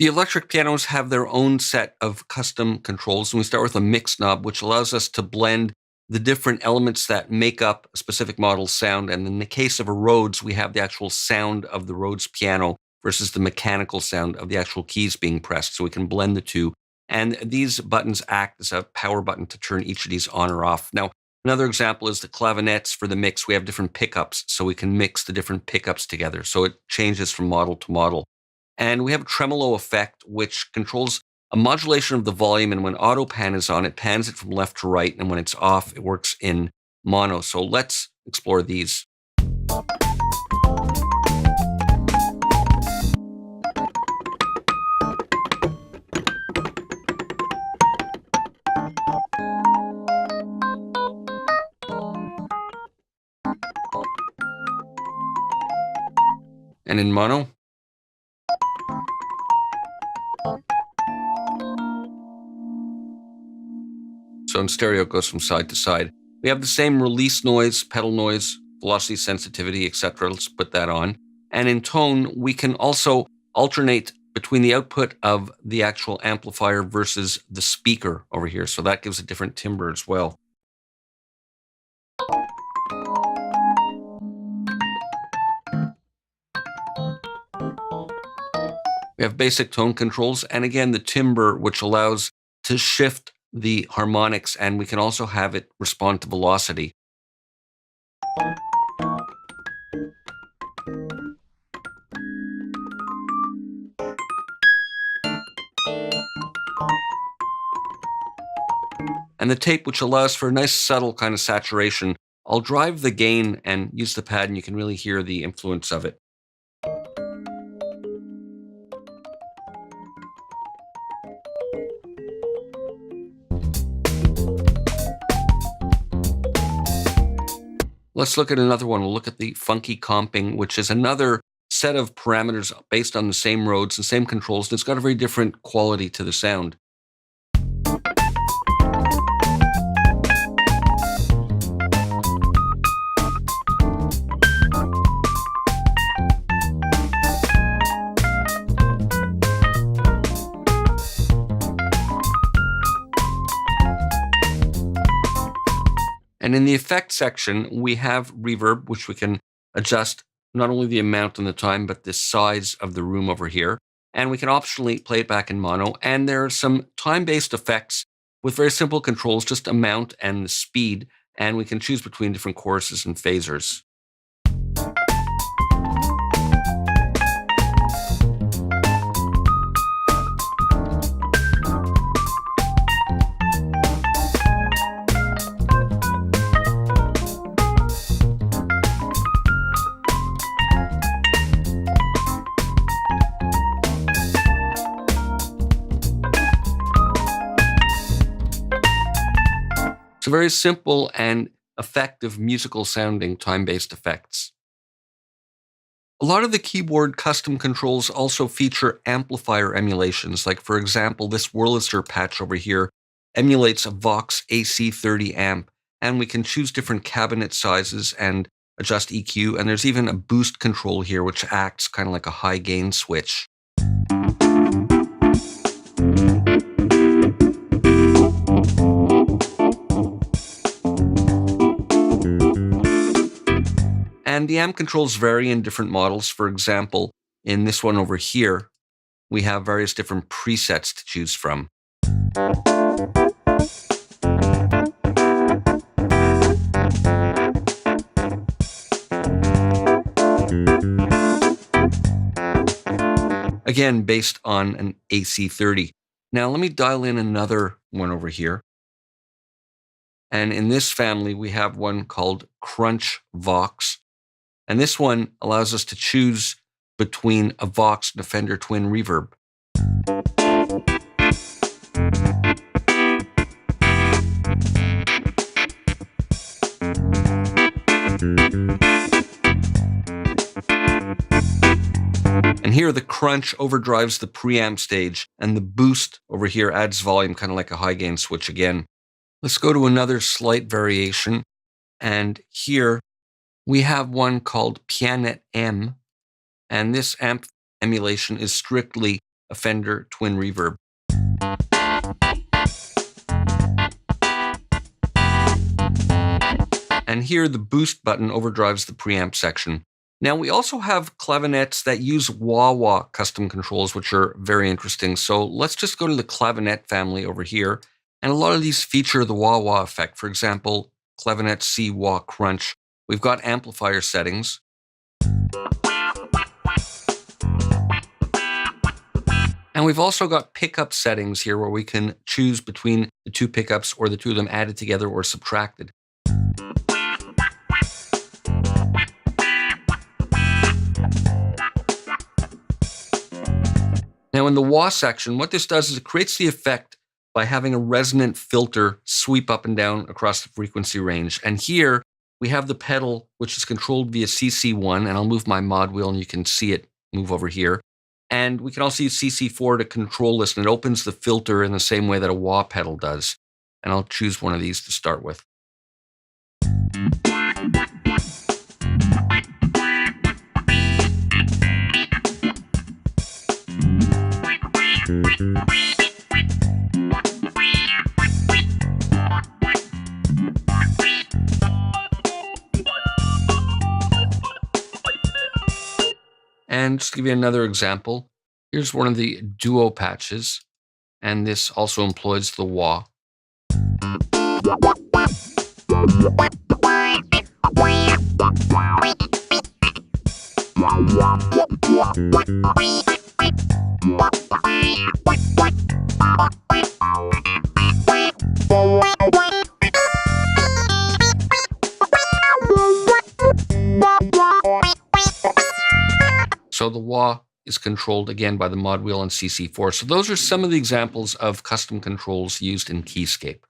The electric pianos have their own set of custom controls, and we start with a mix knob, which allows us to blend the different elements that make up a specific model's sound. And in the case of a Rhodes, we have the actual sound of the Rhodes piano versus the mechanical sound of the actual keys being pressed, so we can blend the two. And these buttons act as a power button to turn each of these on or off. Now, another example is the clavinets for the mix. We have different pickups, so we can mix the different pickups together. So it changes from model to model. And we have a tremolo effect, which controls a modulation of the volume. And when auto pan is on, it pans it from left to right. And when it's off, it works in mono. So let's explore these. And in mono. So in stereo, it goes from side to side. We have the same release noise, pedal noise, velocity sensitivity, etc. Let's put that on. And in tone, we can also alternate between the output of the actual amplifier versus the speaker over here. So that gives a different timbre as well. We have basic tone controls, and again, the timbre, which allows to shift the harmonics, and we can also have it respond to velocity. And the tape, which allows for a nice subtle kind of saturation. I'll drive the gain and use the pad, and you can really hear the influence of it. Let's look at another one. We'll look at the funky comping, which is another set of parameters based on the same Rhodes and same controls, and it's got a very different quality to the sound. And in the effect section, we have reverb, which we can adjust not only the amount and the time, but the size of the room over here. And we can optionally play it back in mono. And there are some time-based effects with very simple controls, just amount and the speed. And we can choose between different choruses and phasers. So very simple and effective musical sounding time-based effects. A lot of the keyboard custom controls also feature amplifier emulations. Like for example, this Wurlitzer patch over here emulates a Vox AC30 amp, and we can choose different cabinet sizes and adjust EQ. And there's even a boost control here, which acts kind of like a high gain switch. And the amp controls vary in different models. For example, in this one over here, we have various different presets to choose from. Again, based on an AC30. Now let me dial in another one over here. And in this family, we have one called Crunch Vox. And this one allows us to choose between a Vox and a Fender Twin reverb. And here the crunch overdrives the preamp stage, and the boost over here adds volume, kind of like a high gain switch again. Let's go to another slight variation. And here we have one called Pianet M. And this amp emulation is strictly a Fender twin reverb. And here the boost button overdrives the preamp section. Now we also have clavinets that use wah-wah custom controls, which are very interesting. So let's just go to the clavinet family over here. And a lot of these feature the wah-wah effect. For example, clavinet C wah crunch. We've got amplifier settings. And we've also got pickup settings here where we can choose between the two pickups or the two of them added together or subtracted. Now in the wah section, what this does is it creates the effect by having a resonant filter sweep up and down across the frequency range. And here we have the pedal, which is controlled via CC1, and I'll move my mod wheel and you can see it move over here. And we can also use CC4 to control this, and it opens the filter in the same way that a wah pedal does. And I'll choose one of these to start with. And just to give you another example, here's one of the duo patches, and this also employs the wah. So the wah is controlled again by the mod wheel and CC4. So those are some of the examples of custom controls used in Keyscape.